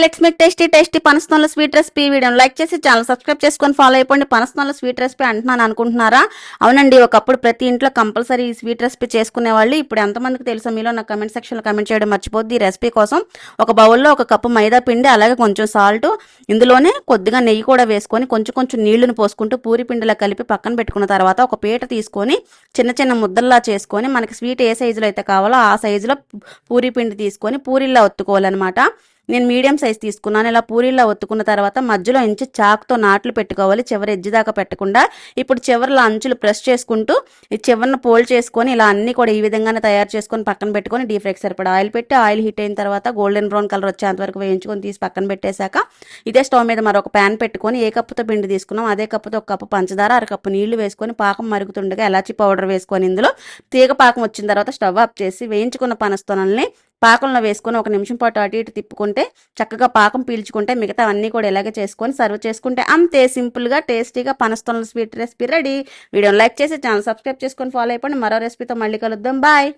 Let's make tasty పనసతోల sweet recipe. వీడియోని like చేసి ఛానల్ సబ్స్క్రైబ్ చేసుకొని ఫాలో అయిపోండి. పనసతోల స్వీట్ రెసిపీ అంటున్నాను అనుకుంటున్నారా? అవునండి, ఒకప్పుడు ప్రతి ఇంట్లో కంపల్సరీ ఈ స్వీట్ రెసిపీ చేసుకునేవాళ్ళు. ఇప్పుడు ఎంతమందికి తెలుసో మీలో నా కమెంట్ సెక్షన్లో కమెంట్ చేయడం మర్చిపోద్ది. ఈ రెసిపీ కోసం ఒక బౌల్లో 1 కప్పు మైదా పిండి, అలాగే కొంచెం సాల్ట్, ఇందులోనే కొద్దిగా నెయ్యి కూడా వేసుకొని కొంచెం నీళ్లను పోసుకుంటూ పూరి పిండిలా కలిపి పక్కన పెట్టుకున్న తర్వాత ఒక పీట తీసుకొని చిన్న చిన్న ముద్దల్లా చేసుకొని మనకి స్వీట్ ఏ సైజులో అయితే కావాలో ఆ సైజులో పూరి పిండి తీసుకొని పూరిల్లా ఒత్తుకోవాలన్నమాట. నేను మీడియం సైజ్ తీసుకున్నాను. ఇలా పూరీలా ఒత్తుకున్న తర్వాత మధ్యలో ఇంచి చాకుతో నాట్లు పెట్టుకోవాలి, చివరి ఎడ్జ్ దాకా పెట్టకుండా. ఇప్పుడు చివరిలో అంచులు ప్రెస్ చేసుకుంటూ ఈ చివరిని పోల్ చేసుకొని ఇలా అన్ని కూడా ఈ విధంగానే తయారు చేసుకొని పక్కన పెట్టుకొని డీప్ ఫ్రైకి సరిపడా ఆయిల్ పెట్టి ఆయిల్ హీట్ అయిన తర్వాత గోల్డెన్ బ్రౌన్ కలర్ వచ్చేంత వరకు వేయించుకొని తీసి పక్కన పెట్టేశాక ఇదే స్టవ్ మీద మరొక ప్యాన్ పెట్టుకొని ఏ కప్పుతో పిండి తీసుకున్నాం అదే కప్పుతో 1 కప్పు పంచదార, 1 కప్పు నీళ్లు వేసుకొని పాకం మరుగుతుండగా ఎలాచి పౌడర్ వేసుకొని ఇందులో తీగ పాకం వచ్చిన తర్వాత స్టవ్ ఆఫ్ చేసి వేయించుకున్న పనస్తోనల్ని పాకంలో వేసుకొని 1 నిమిషం పాటు అటు ఇటు తిప్పుకుంటే చక్కగా పాకం పీల్చుకుంటే మిగతా అన్నీ కూడా ఇలాగే చేసుకొని సర్వ్ చేసుకుంటే అంతే సింపుల్గా టేస్టీగా పనస్తోల స్వీట్ రెసిపీ రెడీ. వీడియోని లైక్ చేసి ఛానల్ సబ్స్క్రైబ్ చేసుకొని ఫాలో అయిపోండి. మరో రెసిపీతో మళ్ళీ కలుద్దాం. బాయ్.